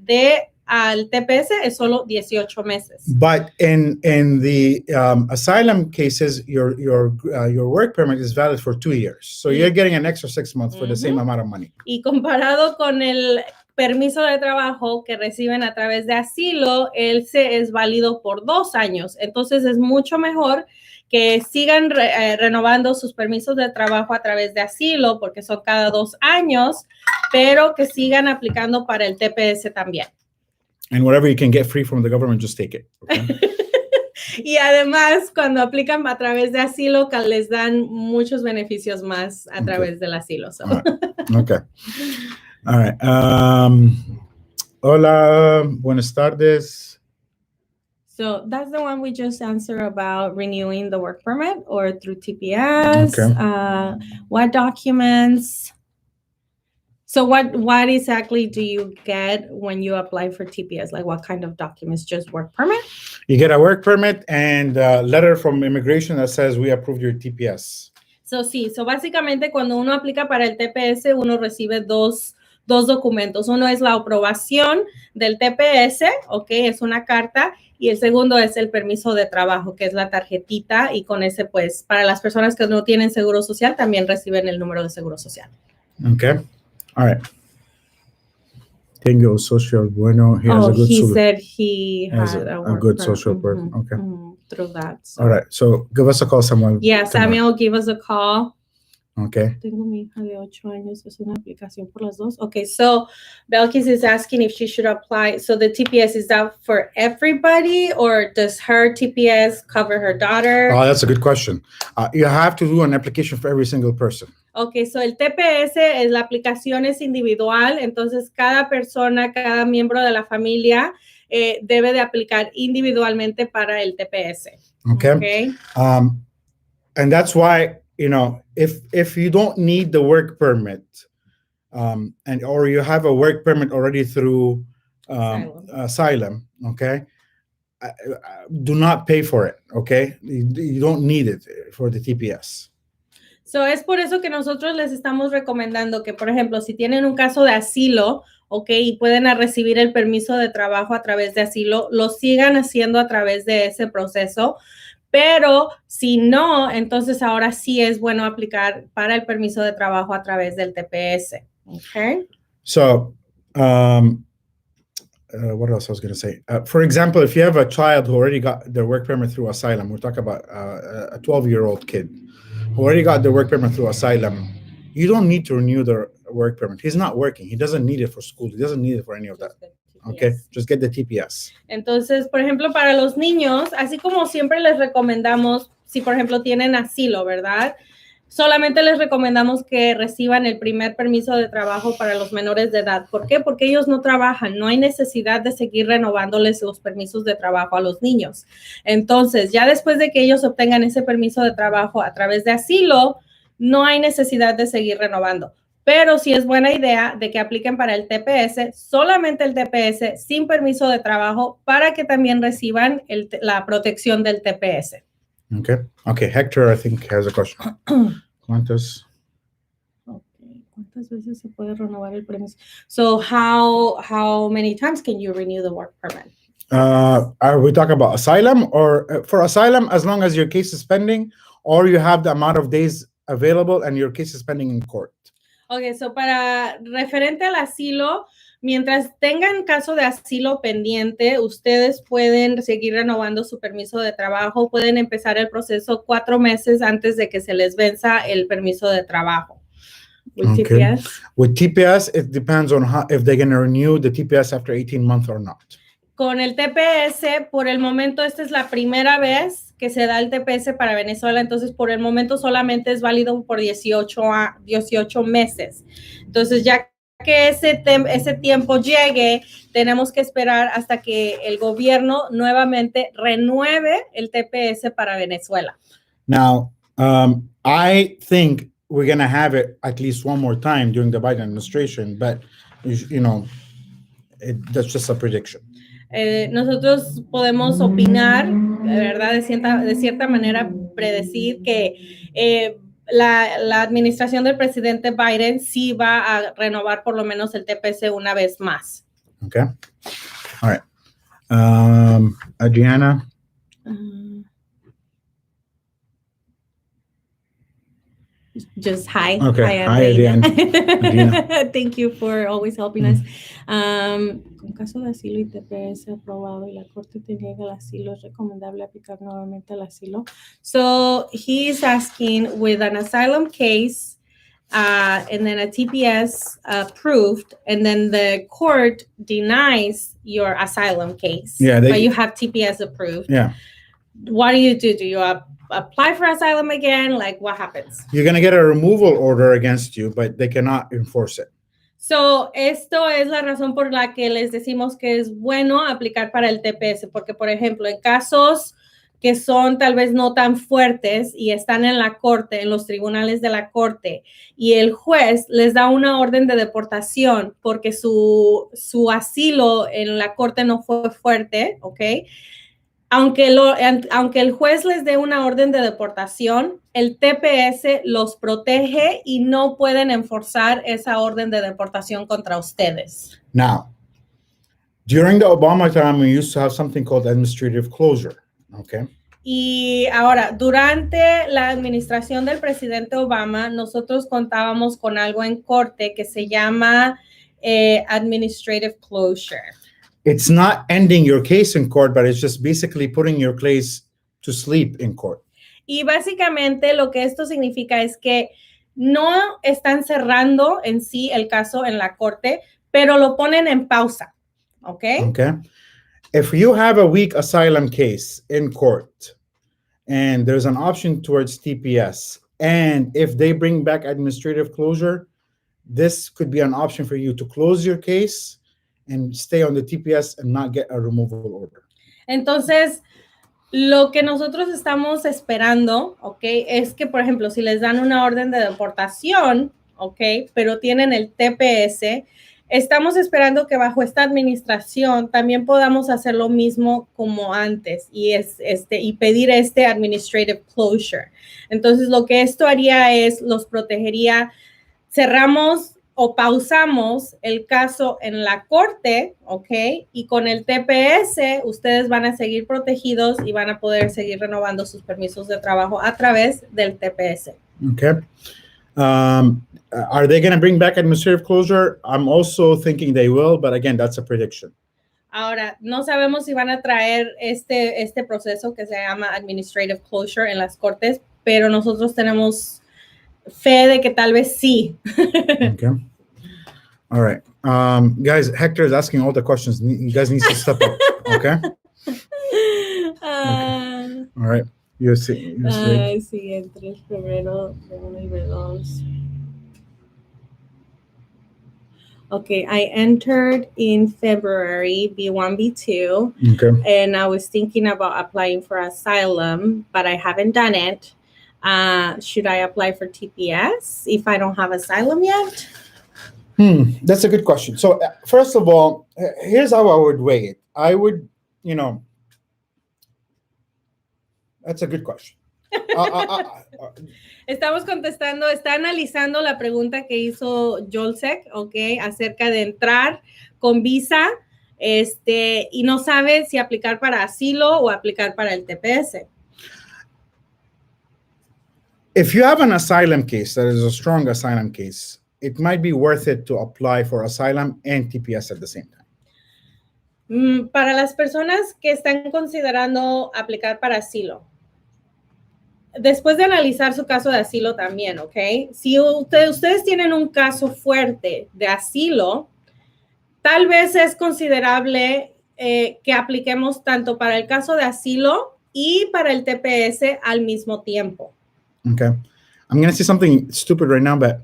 al TPS es solo 18 meses. But in the asylum cases, your work permit is valid for 2 years. So you're getting an extra 6 months for the same amount of money. Y comparado con el permiso de trabajo que reciben a través de asilo, es válido por 2 años. Entonces es mucho mejor que sigan renovando sus permisos de trabajo a través de asilo, porque son cada 2 años, pero que sigan aplicando para el TPS también. And whatever you can get free from the government, just take it. Okay? Y además, cuando aplican a través de asilo, les dan muchos beneficios más a través del asilo. So. All right. Okay. All right. Hola, buenas tardes. So that's the one we just answered about renewing the work permit or through TPS. Okay. What documents? So what exactly do you get when you apply for TPS? Like what kind of documents? Just work permit? You get a work permit and a letter from immigration that says we approved your TPS. So básicamente cuando uno aplica para el TPS, uno recibe dos documentos. Uno es la aprobación del TPS, ok, es una carta, y el segundo es el permiso de trabajo, que es la tarjetita, y con ese, pues, para las personas que no tienen seguro social, también reciben el número de seguro social. Okay. All right. Tengo social bueno. He has a good he said he had a good social person. Okay. Through that. So. All right. So give us a call, Samuel. Yeah, Samuel, give us a call. Okay. Tengo mi hija de 8 años, es una aplicación por las dos. Okay, so Belkis is asking if she should apply. So the TPS, is that for everybody or does her TPS cover her daughter? Oh, that's a good question. You have to do an application for every single person. Okay, so el TPS es la aplicación es individual, entonces cada persona, cada miembro de la familia debe de aplicar individualmente para el TPS. Okay. And that's why, if you don't need the work permit, or you have a work permit already through Asylum, okay, do not pay for it, okay? You don't need it for the TPS. So es por eso que nosotros les estamos recomendando que, por ejemplo, si tienen un caso de asilo, ok, y pueden recibir el permiso de trabajo a través de asilo, lo sigan haciendo a través de ese proceso. Pero si no, entonces ahora sí es bueno aplicar para el permiso de trabajo a través del TPS. Okay. So, what else I was going to say? For example, if you have a child who already got their work permit through Asylum, we're talking about a 12-year-old kid who already got their work permit through Asylum, you don't need to renew their work permit. He's not working. He doesn't need it for school. He doesn't need it for any of that. Okay, just get the TPS. Entonces, por ejemplo, para los niños, así como siempre les recomendamos, si por ejemplo tienen asilo, ¿verdad? Solamente les recomendamos que reciban el primer permiso de trabajo para los menores de edad. ¿Por qué? Porque ellos no trabajan. No hay necesidad de seguir renovándoles los permisos de trabajo a los niños. Entonces, ya después de que ellos obtengan ese permiso de trabajo a través de asilo, no hay necesidad de seguir renovando. Pero sí es buena idea de que apliquen para el TPS, solamente el TPS, sin permiso de trabajo, para que también reciban la protección del TPS. Okay, Hector, I think, has a question. ¿Cuántas veces se puede renovar el permiso? So how many times can you renew the work permit? Are we talking about asylum, or for asylum, as long as your case is pending or you have the amount of days available and your case is pending in court? Okay, so para referente al asilo, mientras tengan caso de asilo pendiente, ustedes pueden seguir renovando su permiso de trabajo, pueden empezar el proceso 4 meses antes de que se les venza el permiso de trabajo. With TPS? With TPS, it depends on if they're going to renew the TPS after 18 months or not. Con el TPS, por el momento, esta es la primera vez que se da el TPS para Venezuela, entonces por el momento solamente es válido por 18 meses. Entonces, ya que ese tiempo llegue, tenemos que esperar hasta que el gobierno nuevamente renueve el TPS para Venezuela. Now, I think we're going to have it at least one more time during the Biden administration, but, that's just a prediction. Nosotros podemos opinar, ¿verdad? De cierta manera, predecir que la administración del presidente Biden sí va a renovar por lo menos el TPS una vez más. Okay. All right. Adriana. Just hi. Okay. Hi, Adriana. Thank you for always helping us. Con caso de asilo y TPS aprobado y la corte te niega el asilo, ¿es recomendable aplicar nuevamente el asilo? So he's asking, with an asylum case and then a TPS approved, and then the court denies your asylum case, but you have TPS approved. Yeah. What do? Do you apply for asylum again? Like, what happens? You're going to get a removal order against you, but they cannot enforce it. So, esto es la razón por la que les decimos que es bueno aplicar para el TPS, porque, por ejemplo, en casos que son tal vez no tan fuertes y están en la corte, en los tribunales de la corte, y el juez les da una orden de deportación porque su asilo en la corte no fue fuerte, ¿ok? Aunque el juez les dé una orden de deportación, el TPS los protege y no pueden enforzar esa orden de deportación contra ustedes. Now, during the Obama time, we used to have something called administrative closure, okay? Y ahora, durante la administración del presidente Obama, nosotros contábamos con algo en corte que se llama administrative closure. It's not ending your case in court, but it's just basically putting your case to sleep in court. Y básicamente lo que esto significa es que no están cerrando en sí el caso en la corte, pero lo ponen en pausa, ¿ok? Okay. If you have a weak asylum case in court and there's an option towards TPS, and if they bring back administrative closure, this could be an option for you to close your case and stay on the TPS and not get a removal order. Entonces, lo que nosotros estamos esperando, ¿ok? Es que, por ejemplo, si les dan una orden de deportación, ¿ok? Pero tienen el TPS, estamos esperando que bajo esta administración también podamos hacer lo mismo como antes y pedir este administrative closure. Entonces, lo que esto haría es los protegería, cerramos o pausamos el caso en la corte, ¿ok? Y con el TPS, ustedes van a seguir protegidos y van a poder seguir renovando sus permisos de trabajo a través del TPS. Okay. Are they going to bring back administrative closure? I'm also thinking they will, but again, that's a prediction. Ahora, no sabemos si van a traer este proceso que se llama administrative closure en las cortes, pero nosotros tenemos fe de que tal vez sí. Okay. All right. Guys, Hector is asking all the questions. You guys need to step up. Okay. Okay. All right. You see. Sí, entre el febrero de 1 y de 2. Okay, I entered in February, B1, B2. Okay. And I was thinking about applying for asylum, but I haven't done it. Should I apply for TPS if I don't have asylum yet? That's a good question. So first of all, here's how I would weigh it. I would, that's a good question. Estamos contestando, está analizando la pregunta que hizo Jolsek, ¿ok? Acerca de entrar con visa, y no sabe si aplicar para asilo o aplicar para el TPS. If you have an asylum case that is a strong asylum case, it might be worth it to apply for asylum and TPS at the same time. Para las personas que están considerando aplicar para asilo, después de analizar su caso de asilo también, ¿ok? Si ustedes tienen un caso fuerte de asilo, tal vez es considerable que apliquemos tanto para el caso de asilo y para el TPS al mismo tiempo. Okay. I'm going to say something stupid right now, but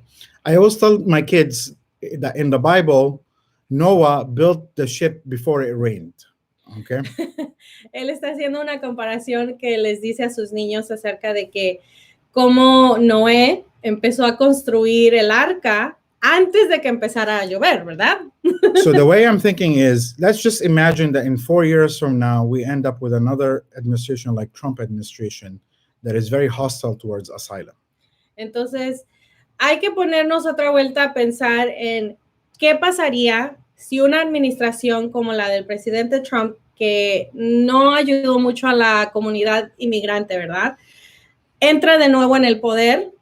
I always tell my kids that in the Bible, Noah built the ship before it rained. Okay. Él está haciendo una comparación que les dice a sus niños acerca de que cómo Noé empezó a construir el arca antes de que empezara a llover, ¿verdad? So the way I'm thinking is, let's just imagine that in 4 years from now, we end up with another administration like Trump administration that is very hostile towards asylum. Entonces, hay que ponernos otra vuelta a pensar en qué pasaría si una administración como la del presidente Trump, que no ayudó mucho a la comunidad inmigrante, ¿verdad?, entra de nuevo en el poder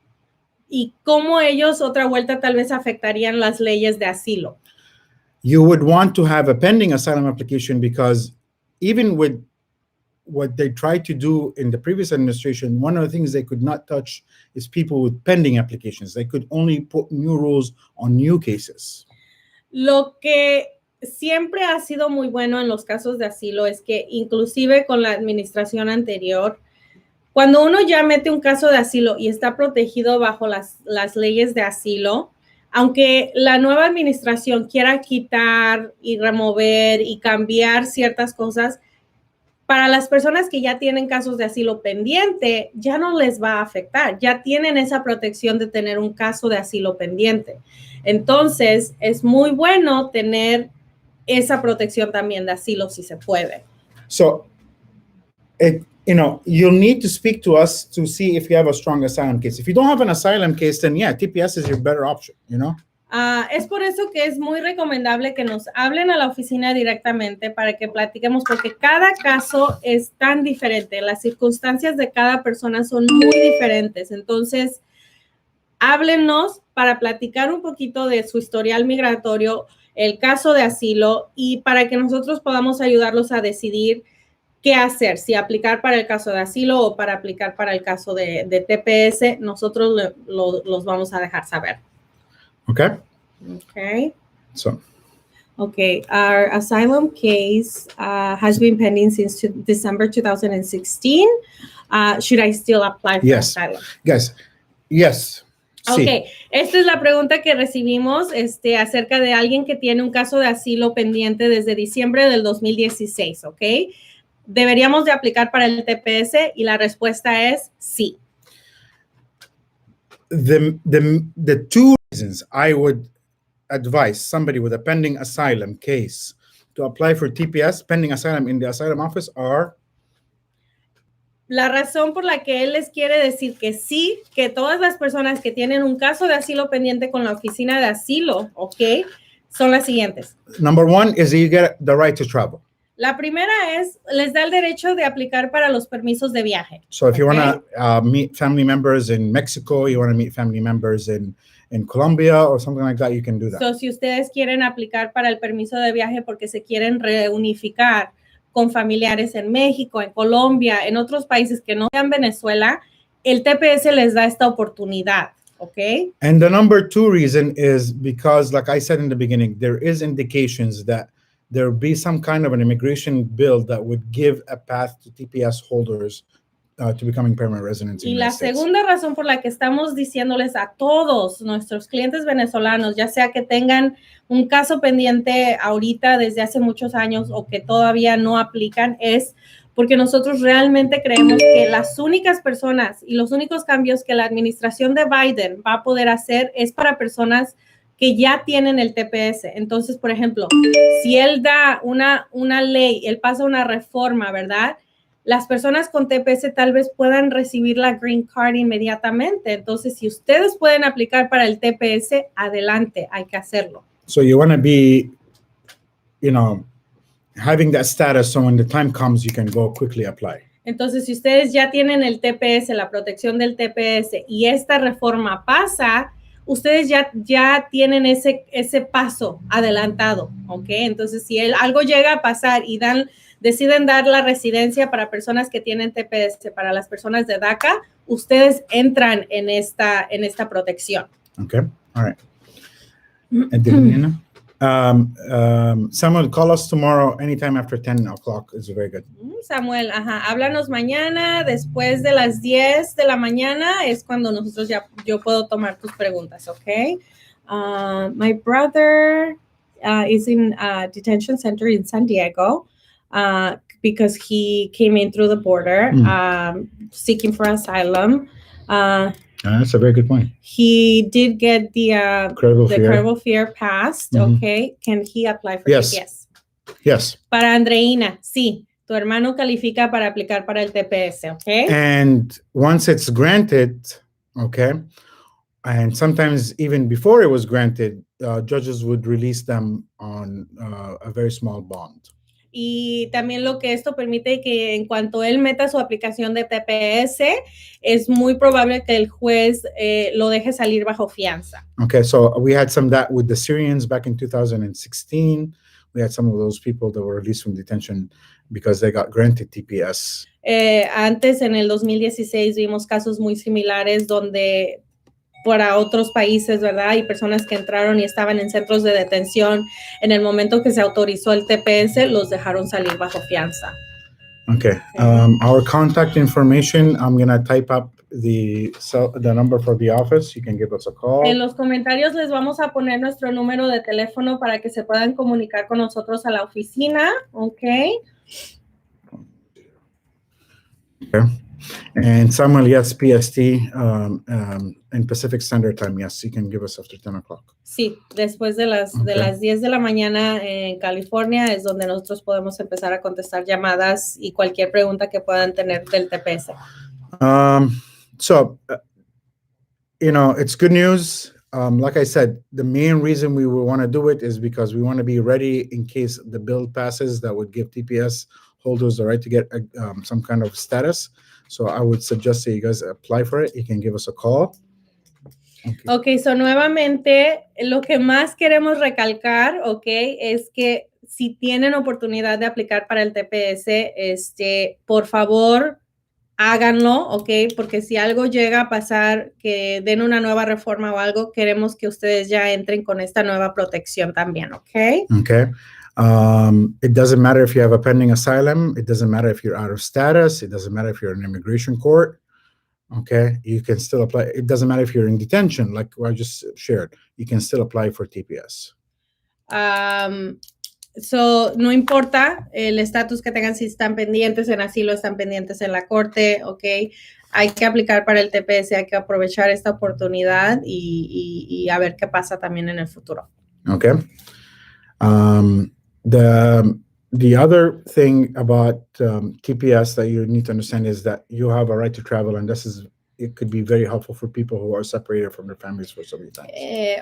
y cómo ellos otra vuelta tal vez afectarían las leyes de asilo. You would want to have a pending asylum application because even with what they tried to do in the previous administration, one of the things they could not touch is people with pending applications. They could only put new rules on new cases. Lo que siempre ha sido muy bueno en los casos de asilo es que inclusive con la administración anterior, cuando uno ya mete un caso de asilo y está protegido bajo las leyes de asilo, aunque la nueva administración quiera quitar y remover y cambiar ciertas cosas, para las personas que ya tienen casos de asilo pendiente, ya no les va a afectar. Ya tienen esa protección de tener un caso de asilo pendiente. Entonces, es muy bueno tener esa protección también de asilo si se puede. So, you'll need to speak to us to see if you have a strong asylum case. If you don't have an asylum case, then yeah, TPS is your better option, Es por eso que es muy recomendable que nos hablen a la oficina directamente para que platiquemos, porque cada caso es tan diferente. Las circunstancias de cada persona son muy diferentes. Entonces, háblenos para platicar un poquito de su historial migratorio, el caso de asilo, y para que nosotros podamos ayudarlos a decidir qué hacer, si aplicar para el caso de asilo o para aplicar para el caso de TPS, nosotros los vamos a dejar saber. Okay. Okay. So. Okay, our asylum case has been pending since December 2016. Should I still apply for asylum? Yes. Yes. Ok, esta es la pregunta que recibimos acerca de alguien que tiene un caso de asilo pendiente desde diciembre del 2016, ¿ok? ¿Deberíamos de aplicar para el TPS? Y la respuesta es sí. The two reasons I would advise somebody with a pending asylum case to apply for TPS, pending asylum in the asylum office, are... La razón por la que él les quiere decir que sí, que todas las personas que tienen un caso de asilo pendiente con la oficina de asilo, ¿ok? Son las siguientes. Number one is you get the right to travel. La primera es, les da el derecho de aplicar para los permisos de viaje. So if you want to meet family members in Mexico, you want to meet family members in Colombia or something like that, you can do that. So si ustedes quieren aplicar para el permiso de viaje porque se quieren reunificar con familiares en México, en Colombia, en otros países que no sean Venezuela, el TPS les da esta oportunidad, ¿ok? And the number two reason is because, like I said in the beginning, there is indications that there will be some kind of an immigration bill that would give a path to TPS holders to becoming permanent residents. Y la segunda razón por la que estamos diciéndoles a todos nuestros clientes venezolanos, ya sea que tengan un caso pendiente ahorita desde hace muchos años o que todavía no aplican, es porque nosotros realmente creemos que las únicas personas y los únicos cambios que la administración de Biden va a poder hacer es para personas que ya tienen el TPS. Entonces, por ejemplo, si él da una ley, él pasa una reforma, ¿verdad? Las personas con TPS tal vez puedan recibir la Green Card inmediatamente. Entonces, si ustedes pueden aplicar para el TPS, adelante, hay que hacerlo. So you want to be, having that status so when the time comes, you can go quickly apply. Entonces, si ustedes ya tienen el TPS, la protección del TPS, y esta reforma pasa, ustedes ya tienen ese paso adelantado, ¿ok? Entonces, si algo llega a pasar y deciden dar la residencia para personas que tienen TPS, para las personas de DACA, ustedes entran en esta protección. Okay, all right. Samuel, call us tomorrow anytime after 10 o'clock is very good. Samuel, háblanos mañana después de las 10 de la mañana, es cuando yo puedo tomar tus preguntas, ¿ok? My brother is in a detention center in San Diego. Because he came in through the border, seeking for asylum. That's a very good point. He did get the credible fear passed. Okay, can he apply for TPS? Yes. Para Andreina, sí. Tu hermano califica para aplicar para el TPS, okay? And once it's granted, okay, and sometimes even before it was granted, judges would release them on a very small bond. Y también lo que esto permite que en cuanto él meta su aplicación de TPS, es muy probable que el juez lo deje salir bajo fianza. Okay, so we had some of that with the Syrians back in 2016. We had some of those people that were released from detention because they got granted TPS. Antes, en el 2016, vimos casos muy similares donde para otros países, ¿verdad? Y personas que entraron y estaban en centros de detención, en el momento que se autorizó el TPS, los dejaron salir bajo fianza. Okay. Our contact information, I'm going to type up the number for the office. You can give us a call. En los comentarios les vamos a poner nuestro número de teléfono para que se puedan comunicar con nosotros a la oficina, ¿ok? Okay. And Samuel, yes, PST, and Pacific Standard Time, yes, you can give us after 10 o'clock. Sí, después de las 10 de la mañana en California es donde nosotros podemos empezar a contestar llamadas y cualquier pregunta que puedan tener del TPS. It's good news. Like I said, the main reason we would want to do it is because we want to be ready in case the bill passes that would give TPS holders the right to get some kind of status. So I would suggest that you guys apply for it. You can give us a call. Okay, so nuevamente lo que más queremos recalcar, es que si tienen oportunidad de aplicar para el TPS, por favor, háganlo, ¿ok? Porque si algo llega a pasar, que den una nueva reforma o algo, queremos que ustedes ya entren con esta nueva protección también, ¿ok? Okay. It doesn't matter if you have a pending asylum. It doesn't matter if you're out of status. It doesn't matter if you're in immigration court. Okay. You can still apply. It doesn't matter if you're in detention, like I just shared. You can still apply for TPS. No importa el estatus que tengan, si están pendientes en asilo, están pendientes en la corte, ¿ok? Hay que aplicar para el TPS, hay que aprovechar esta oportunidad y a ver qué pasa también en el futuro. Okay. The other thing about TPS that you need to understand is that you have a right to travel, and it could be very helpful for people who are separated from their families for so many times.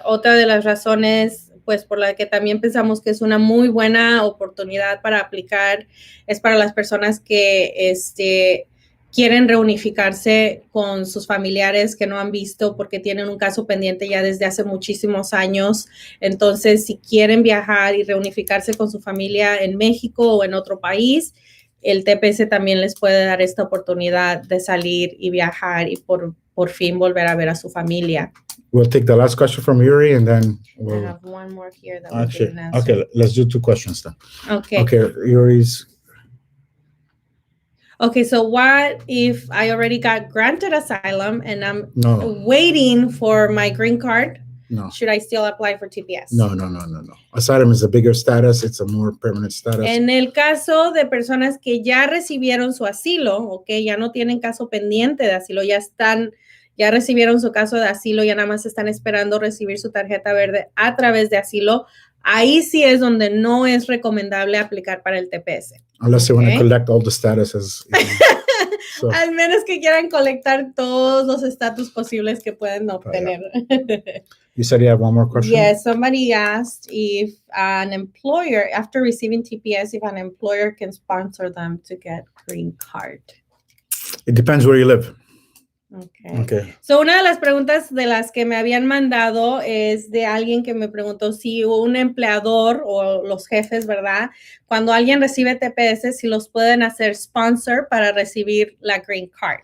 Otra de las razones, pues, por la que también pensamos que es una muy buena oportunidad para aplicar es para las personas que quieren reunificarse con sus familiares que no han visto porque tienen un caso pendiente ya desde hace muchísimos años. Entonces, si quieren viajar y reunificarse con su familia en México o en otro país, el TPS también les puede dar esta oportunidad de salir y viajar y por fin volver a ver a su familia. We'll take the last question from Yuri, and then we'll... I have one more here that we didn't answer. Okay, let's do 2 questions then. Okay. Okay, Yuri's... Okay, so what if I already got granted asylum and I'm No. waiting for my green card? No. Should I still apply for TPS? No. Asylum is a bigger status. It's a more permanent status. En el caso de personas que ya recibieron su asilo, okay, ya no tienen caso pendiente de asilo, ya recibieron su caso de asilo, ya nada más están esperando recibir su tarjeta verde a través de asilo, ahí sí es donde no es recomendable aplicar para el TPS. Unless you want to collect all the statuses. So. Al menos que quieran colectar todos los estatus posibles que pueden obtener. You said you have one more question? Yes, somebody asked if an employer, after receiving TPS, if an employer can sponsor them to get green card. It depends where you live. Okay. So, una de las preguntas de las que me habían mandado es de alguien que me preguntó si un empleador o los jefes, ¿verdad? Cuando alguien recibe TPS, si los pueden hacer sponsor para recibir la green card.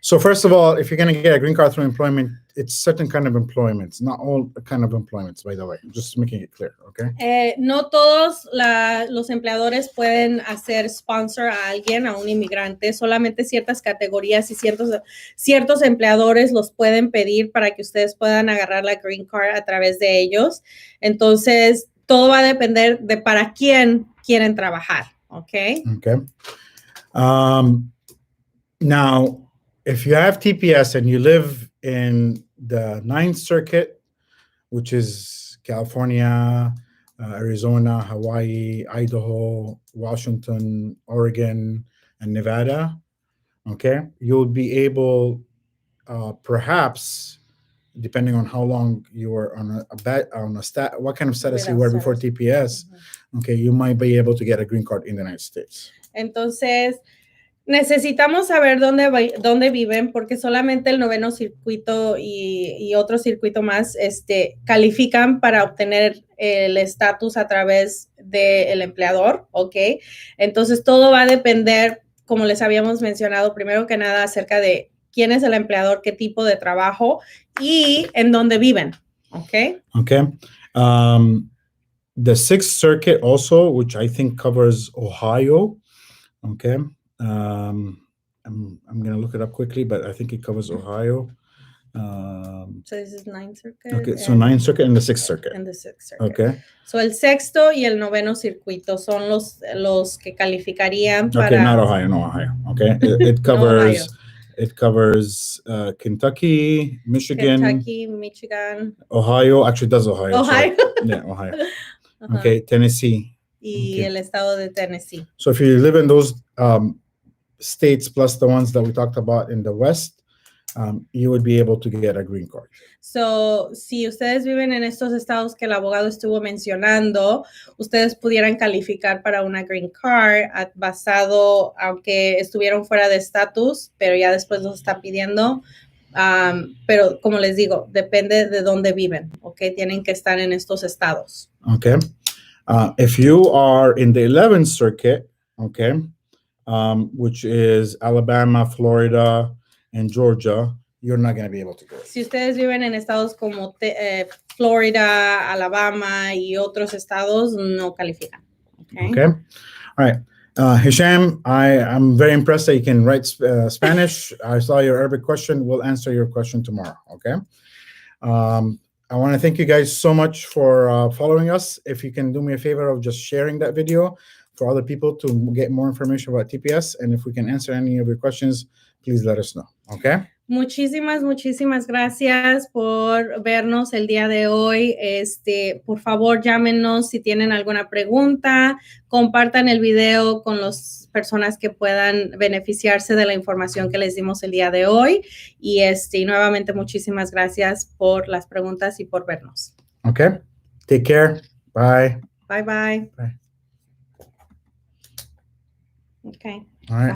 So first of all, if you're going to get a green card through employment, it's certain kind of employments, not all kind of employments, by the way, just making it clear, okay? No todos los empleadores pueden hacer sponsor a alguien, a un inmigrante, solamente ciertas categorías y ciertos empleadores los pueden pedir para que ustedes puedan agarrar la green card a través de ellos. Entonces, todo va a depender de para quién quieren trabajar, ¿ok? Okay. Now, if you have TPS and you live in the 9th Circuit, which is California, Arizona, Hawaii, Idaho, Washington, Oregon, and Nevada, okay, you'll be able, perhaps, depending on how long you were what kind of status you were before TPS, okay, you might be able to get a green card in the United States. Entonces, necesitamos saber dónde viven porque solamente el 9º circuito y otro circuito más califican para obtener el estatus a través del empleador, ¿ok? Entonces, todo va a depender, como les habíamos mencionado, primero que nada, acerca de quién es el empleador, qué tipo de trabajo y en dónde viven, ¿ok? Okay. The 6th Circuit also, which I think covers Ohio, okay? I'm going to look it up quickly, but I think it covers Ohio. So this is 9th Circuit. Okay, so 9th Circuit and the 6th Circuit. And the 6th Circuit. Okay. So el 6º y el 9º circuito son los que calificarían para... Okay, not Ohio, no Ohio. Okay, it covers it covers Kentucky, Michigan, Ohio. Actually, it does Ohio. Ohio. Yeah, Ohio. Okay, Tennessee. Y el estado de Tennessee. So if you live in those states plus the ones that we talked about in the West, you would be able to get a green card. So, si ustedes viven en estos estados que el abogado estuvo mencionando, ustedes pudieran calificar para una green card basado, aunque estuvieron fuera de estatus, pero ya después los están pidiendo. Pero como les digo, depende de dónde viven, ¿ok? Tienen que estar en estos estados. Okay. If you are in the 11th Circuit, okay, which is Alabama, Florida, and Georgia, you're not going to be able to do it. Si ustedes viven en estados como Florida, Alabama y otros estados, no califican. Okay. All right. Hisham, I'm very impressed that you can write Spanish. I saw your Arabic question. We'll answer your question tomorrow. Okay. I want to thank you guys so much for following us. If you can do me a favor of just sharing that video for other people to get more information about TPS. And if we can answer any of your questions, please let us know. Okay. Muchísimas gracias por vernos el día de hoy. Por favor, llámenos si tienen alguna pregunta, compartan el video con las personas que puedan beneficiarse de la información que les dimos el día de hoy. Y nuevamente, muchísimas gracias por las preguntas y por vernos. Okay. Take care. Bye. Bye, bye. Bye. Okay. All right.